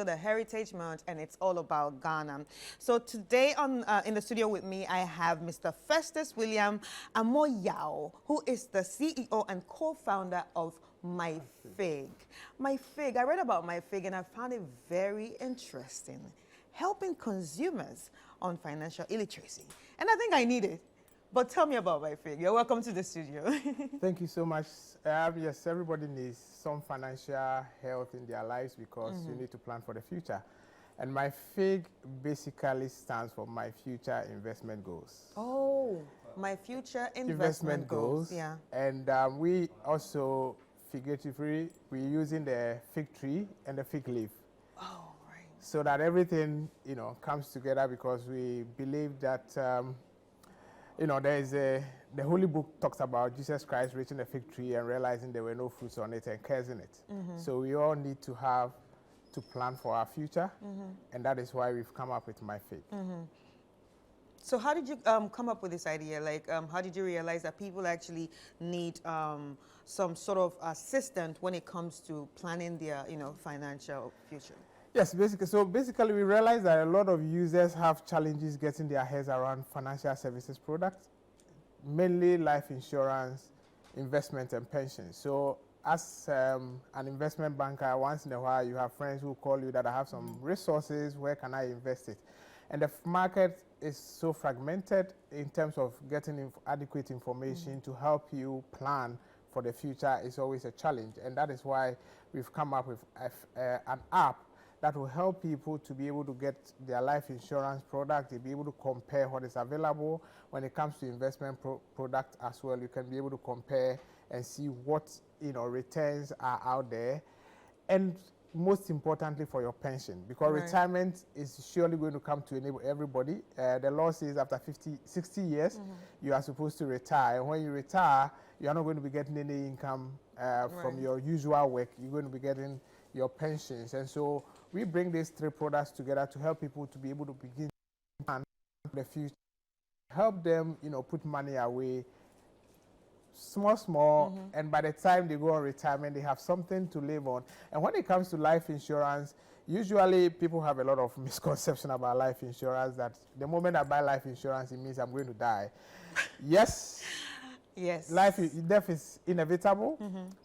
the Heritage Month, and it's all about Ghana. So today in the studio with me, I have Mr. Festus William Amoyao, who is the CEO and co-founder of Myfig. Myfig, I read about Myfig and I found it very interesting, helping consumers on financial illiteracy. And I think I need it. But tell me about Myfig. You're welcome to the studio. Thank you so much. Yes, everybody needs some financial health in their lives because you need to plan for the future. And Myfig basically stands for My Future Investment Goals. Oh, My Future Investment Goals. Yeah. And we also, figuratively, we're using the fig tree and the fig leaf. Oh, right. So that everything, comes together because we believe that there is the Holy Book talks about Jesus Christ reaching a fig tree and realizing there were no fruits on it and cursing it. So we all need to plan for our future, and that is why we've come up with Myfig. So how did you come up with this idea? Like, how did you realize that people actually need some sort of assistance when it comes to planning their, financial future? Yes, basically we realize that a lot of users have challenges getting their heads around financial services products, mainly life insurance, investment and pension. So as an investment banker, once in a while you have friends who call you that I have some resources, where can I invest it? And the market is so fragmented in terms of getting adequate information to help you plan for the future is always a challenge. And that is why we've come up with an app that will help people to be able to get their life insurance product, to be able to compare what is available. When it comes to investment product as well, you can be able to compare and see what returns are out there. And most importantly for your pension, because retirement is surely going to come to enable everybody. The law says after 60 years, you are supposed to retire. And when you retire, you are not going to be getting any income from your usual work. You're going to be getting your pensions. And so we bring these three products together to help people to be able to begin to plan for the future, help them, put money away, small, and by the time they go on retirement, they have something to live on. And when it comes to life insurance, usually people have a lot of misconception about life insurance, that the moment I buy life insurance, it means I'm going to die. Yes. Yes. Death is inevitable,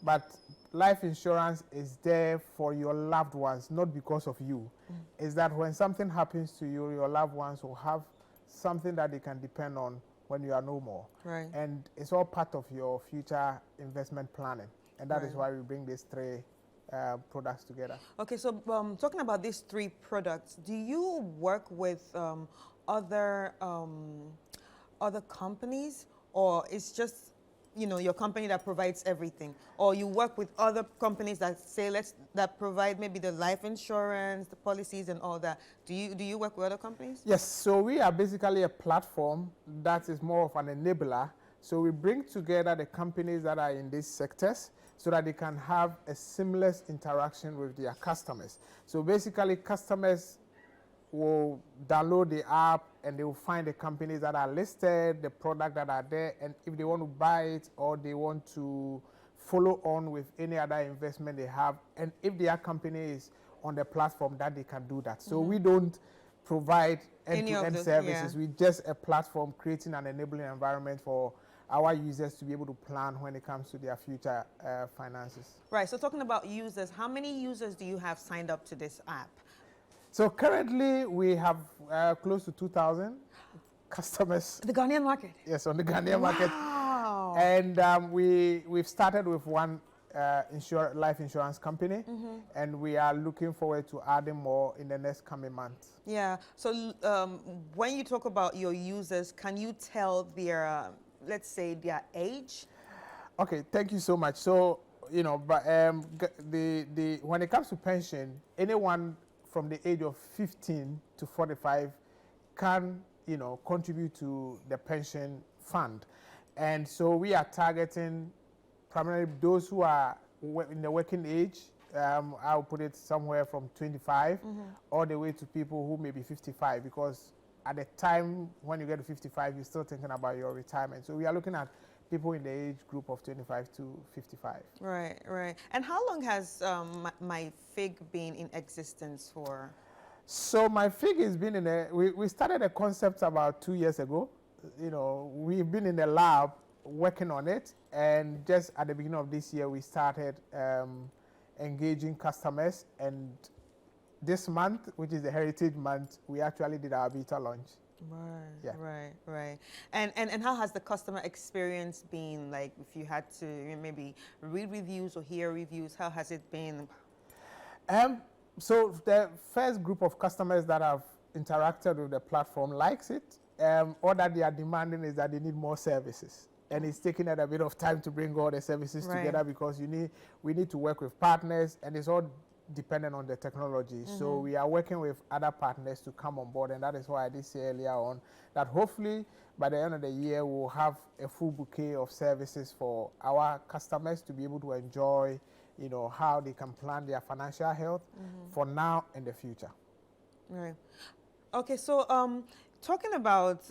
but life insurance is there for your loved ones, not because of you. Is that when something happens to you, your loved ones will have something that they can depend on when you are no more. Right. And it's all part of your future investment planning. And that is why we bring these three products together. Okay, so talking about these three products, do you work with other companies, or it's just your company that provides everything, or you work with other companies that say that provide maybe the life insurance, the policies and all that? Do you work with other companies? Yes, so we are basically a platform that is more of an enabler. So we bring together the companies that are in these sectors so that they can have a seamless interaction with their customers. So basically customers will download the app and they will find the companies that are listed, the product that are there, and if they want to buy it or they want to follow on with any other investment they have, and if their company is on the platform, that they can do that. So we don't provide end-to-end services. We're just a platform creating an enabling environment for our users to be able to plan when it comes to their future finances. Right, so talking about users, how many users do you have signed up to this app? So currently we have close to 2,000 customers. The Ghanaian market? Yes, on the Ghanaian market. Wow. And we've started with one life insurance company, and we are looking forward to adding more in the next coming months. Yeah, so when you talk about your users, can you tell their, let's say, their age? Okay, thank you so much. So, but when it comes to pension, anyone from the age of 15 to 45 can, contribute to the pension fund. And so we are targeting primarily those who are in the working age. I'll put it somewhere from 25 all the way to people who may be 55, because at the time when you get to 55, you're still thinking about your retirement. So we are looking at people in the age group of 25 to 55. Right, right. And how long has Myfig been in existence for? So Myfig has been we started a concept about 2 years ago. You know, we've been in the lab working on it, and just at the beginning of this year, we started engaging customers, and this month, which is the Heritage Month, we actually did our beta launch. Right, Yeah. right, right. And how has the customer experience been? Like, if you had to maybe read reviews or hear reviews, how has it been? So the first group of customers that have interacted with the platform likes it. All that they are demanding is that they need more services. And it's taking a bit of time to bring all the services together, because we need to work with partners, and it's all dependent on the technology. So we are working with other partners to come on board, and that is why I did say earlier on that hopefully by the end of the year we'll have a full bouquet of services for our customers to be able to enjoy, you know, how they can plan their financial health for now and the future. Right. Okay, so talking about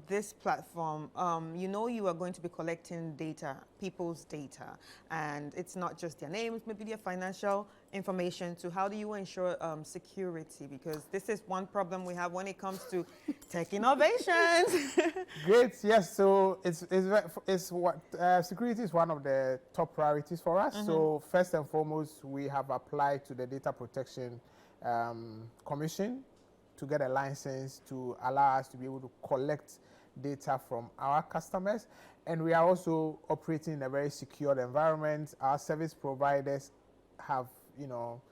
this platform, you know you are going to be collecting data, people's data, and it's not just their names, maybe their financial information. So how do you ensure security? Because this is one problem we have when it comes to tech innovations. Great, yes. So security is one of the top priorities for us. So first and foremost, we have applied to the Data Protection Commission to get a license to allow us to be able to collect data from our customers. And we are also operating in a very secure environment. Our service providers have, you know,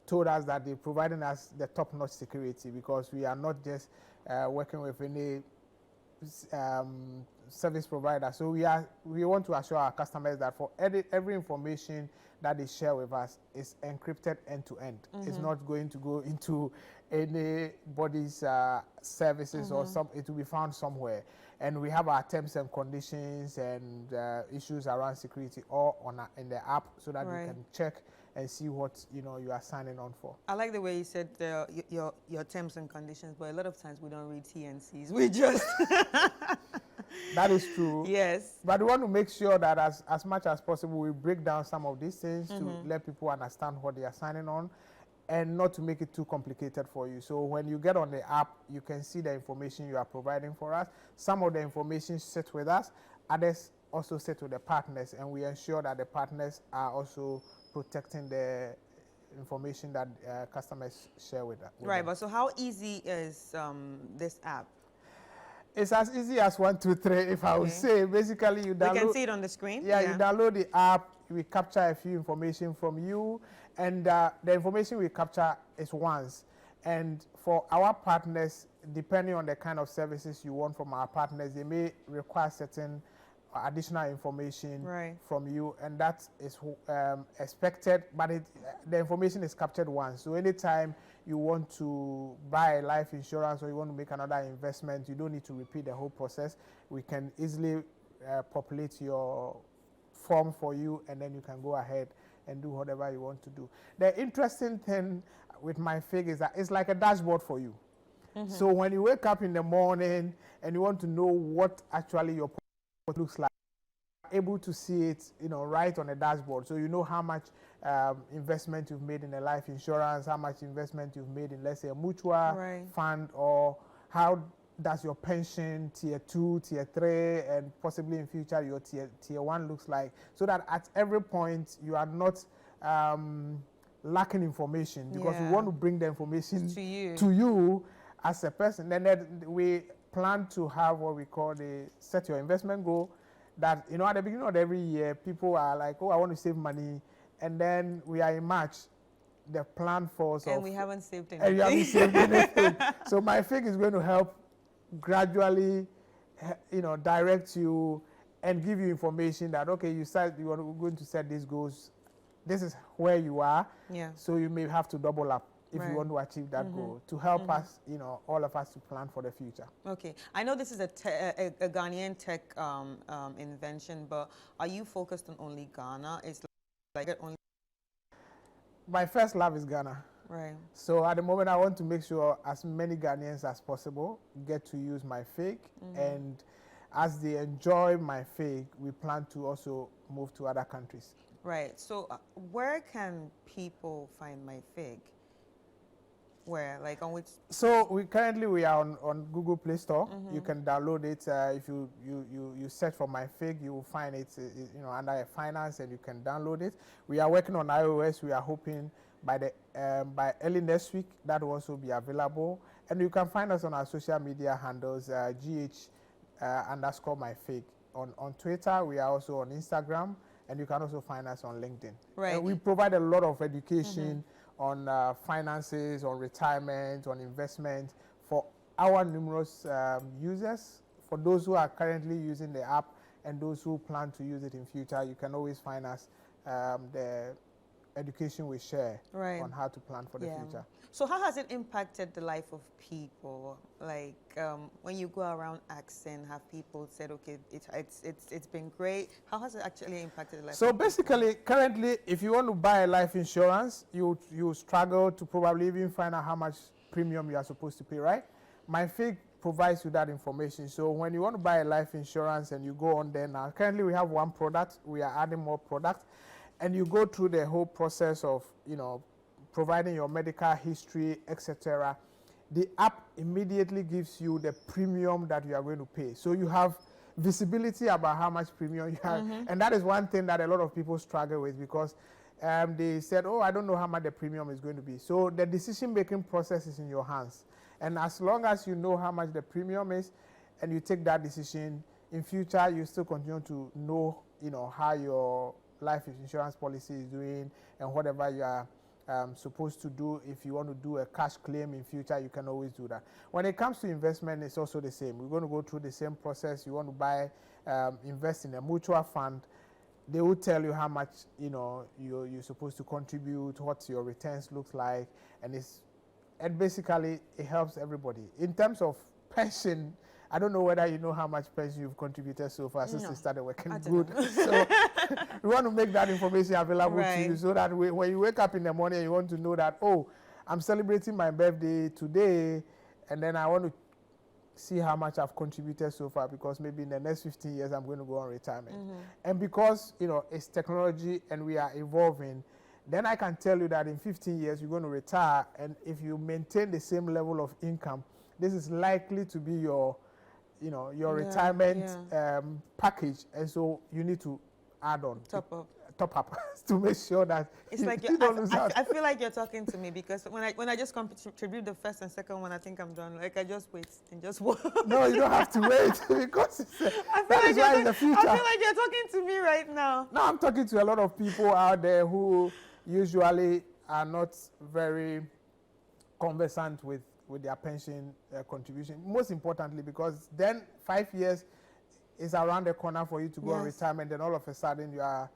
told us that they're providing us the top-notch security, because we are not just working with any service provider. So we want to assure our customers that for every information that they share with us is encrypted end to end. It's not going to go into anybody's services or it will be found somewhere. And we have our terms and conditions and issues around security all in the app, so that you can check and see what you are signing on for. I like the way you said your terms and conditions, but a lot of times we don't read T&Cs. We just That is true. Yes. But we want to make sure that as much as possible, we break down some of these things to let people understand what they are signing on, and not to make it too complicated for you. So when you get on the app, you can see the information you are providing for us. Some of the information sit with us, others also sit with the partners, and we ensure that the partners are also protecting the information that customers share with us. Right, but so how easy is this app? It's as easy as 1, 2, 3. If I would say, basically you download. We can see it on the screen. Yeah, you download the app. We capture a few information from you, and the information we capture is once. And for our partners, depending on the kind of services you want from our partners, they may require certain additional information from you, and that is expected, but the information is captured once. So anytime you want to buy life insurance or you want to make another investment, you don't need to repeat the whole process. We can easily populate your form for you, and then you can go ahead and do whatever you want to do. The interesting thing with Myfig is that it's like a dashboard for you. So when you wake up in the morning and you want to know what actually your portfolio looks like, able to see it, right on the dashboard. So you know how much investment you've made in a life insurance, how much investment you've made in, let's say, a mutual fund, or how does your pension tier 2, tier 3, and possibly in future your tier 1 looks like, so that at every point you are not lacking information, because we want to bring the information to you as a person. Then we plan to have what we call the set your investment goal, that at the beginning of every year people are like, oh, I want to save money, and then we are in March, the plan falls off, and we haven't saved anything. And you haven't saved anything. So Myfig is going to help gradually direct you and give you information that, okay, you are going to set these goals, this is where you are, so you may have to double up if you want to achieve that goal, to help us, all of us, to plan for the future. Okay. I know this is a Ghanaian tech invention, but are you focused on only Ghana? It's like only... My first love is Ghana. Right. So at the moment, I want to make sure as many Ghanaians as possible get to use Myfig, and as they enjoy Myfig, we plan to also move to other countries. Right. So where can people find Myfig? Where? Like on which? So we are on Google Play Store. You can download it. If you search for Myfig, you will find it, under finance, and you can download it. We are working on iOS. We are hoping by early next week that will also be available. And you can find us on our social media handles, GH_Myfig. On Twitter, we are also on Instagram, and you can also find us on LinkedIn. Right. And we provide a lot of education on finances, on retirement, on investment for our numerous users. For those who are currently using the app and those who plan to use it in future, you can always find us the education we share on how to plan for the future. So how has it impacted the life of people? Like when you go around asking, have people said, okay, it's been great? How has it actually impacted the life? So basically, currently, if you want to buy a life insurance, you struggle to probably even find out how much premium you are supposed to pay, right? Myfig provides you that information. So when you want to buy a life insurance and you go on there now, currently we have one product, we are adding more products, and you go through the whole process of, providing your medical history, etc. The app immediately gives you the premium that you are going to pay. So you have visibility about how much premium you have. And that is one thing that a lot of people struggle with, because they said, oh, I don't know how much the premium is going to be. So the decision-making process is in your hands. And as long as you know how much the premium is and you take that decision, in future, you still continue to know, how your life insurance policy is doing and whatever you are supposed to do. If you want to do a cash claim in future, you can always do that. When it comes to investment, it's also the same. We're going to go through the same process. You want to buy, invest in a mutual fund, they will tell you how much you're supposed to contribute, what your returns looks like, and basically it helps everybody. In terms of pension, I don't know whether you know how much pension you've contributed so far since you started working. Good. So we want to make that information available to you, so that when you wake up in the morning, you want to know that, oh, I'm celebrating my birthday today, and then I want to see how much I've contributed so far, because maybe in the next 15 years I'm going to go on retirement. And because it's technology and we are evolving, then I can tell you that in 15 years you're going to retire, and if you maintain the same level of income, this is likely to be your retirement package, and so you need to add on top up to make sure that it's like you don't lose out. I feel like you're talking to me, because when I just contribute the first and second one, I think I'm done. Like I just wait and just work. No, you don't have to wait, because I feel like you're talking to me right now. No, I'm talking to a lot of people out there who usually are not very conversant with their pension contribution. Most importantly, because then 5 years is around the corner for you to go on retirement, then all of a sudden you are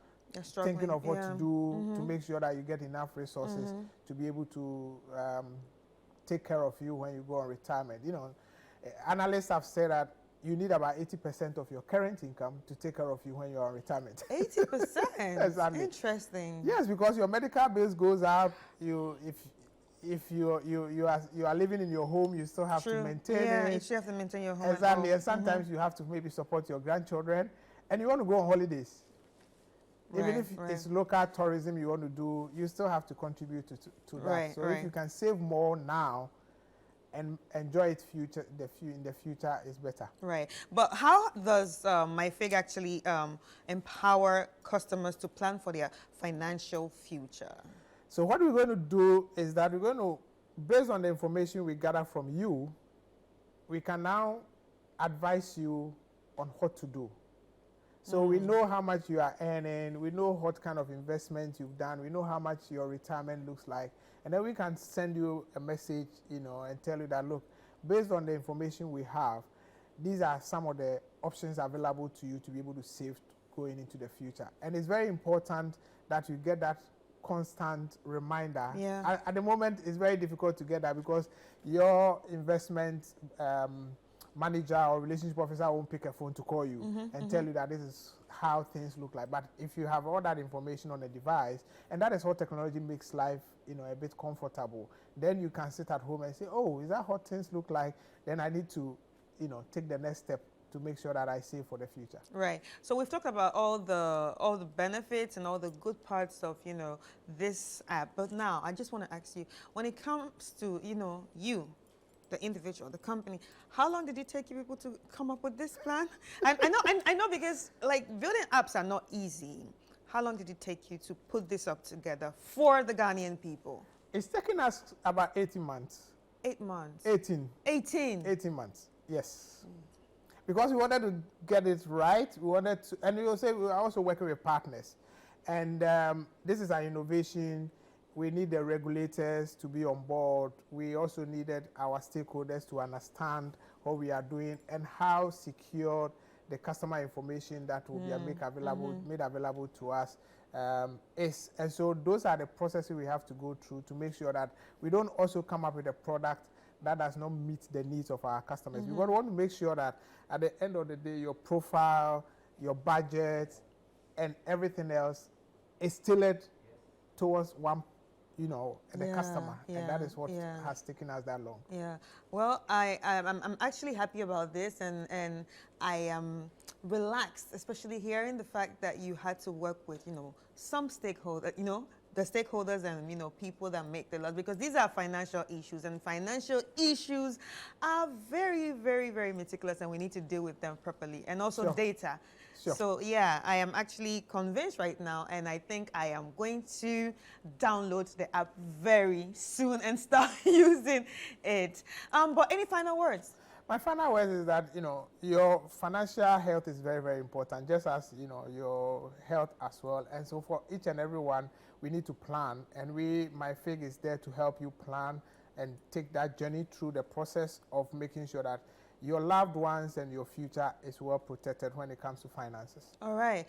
thinking of what to do to make sure that you get enough resources to be able to take care of you when you go on retirement. Analysts have said that you need about 80% of your current income to take care of you when you're on retirement. 80%? Exactly. Interesting. Yes, because your medical bills goes up. If you are living in your home, you still have to maintain it. Yeah, you still have to maintain your home. Exactly, and sometimes you have to maybe support your grandchildren, and you want to go on holidays. Even if it's local tourism you want to do, you still have to contribute to that. So if you can save more now and enjoy it in the future, is better. Right. But how does Myfig actually empower customers to plan for their financial future? So what we're going to do is that we're going to, based on the information we gather from you, we can now advise you on what to do. So we know how much you are earning, we know what kind of investment you've done, we know how much your retirement looks like, and then we can send you a message, and tell you that, look, based on the information we have, these are some of the options available to you to be able to save going into the future. And it's very important that you get that constant reminder. At the moment, it's very difficult to get that, because your investment manager or relationship officer won't pick a phone to call you and tell you that this is how things look like. But if you have all that information on a device, and that is how technology makes life a bit comfortable, then you can sit at home and say, oh, is that how things look like? Then I need to take the next step to make sure that I save for the future. Right. So we've talked about all the benefits and all the good parts of, you know, this app. But now I just want to ask you, when it comes to, you know, you, the individual, the company, how long did it take you people to come up with this plan? I know because like building apps are not easy. How long did it take you to put this up together for the Ghanaian people? It's taken us about 18 months. 8 months. 18. 18 months, yes. Because we wanted to get it right, we wanted to, and we were also working with partners. And this is an innovation. We need the regulators to be on board. We also needed our stakeholders to understand what we are doing and how secure the customer information that will be made available to us is. And so those are the processes we have to go through to make sure that we don't also come up with a product that does not meet the needs of our customers. We want to make sure that at the end of the day, your profile, your budget, and everything else is tailored towards one, you know, the customer. And that is what has taken us that long. Yeah. Well, I'm actually happy about this, and I am relaxed, especially hearing the fact that you had to work with, you know, some stakeholders, you know, the stakeholders and, you know, people that make the laws, because these are financial issues, and financial issues are very, very, very meticulous, and we need to deal with them properly, and also data. So yeah, I am actually convinced right now, and I think I am going to download the app very soon and start using it. But any final words? My final word is that, you know, your financial health is very, very important, just as, you know, your health as well. And so for each and every one, we need to plan. And Myfig is there to help you plan and take that journey through the process of making sure that your loved ones and your future is well protected when it comes to finances. All right.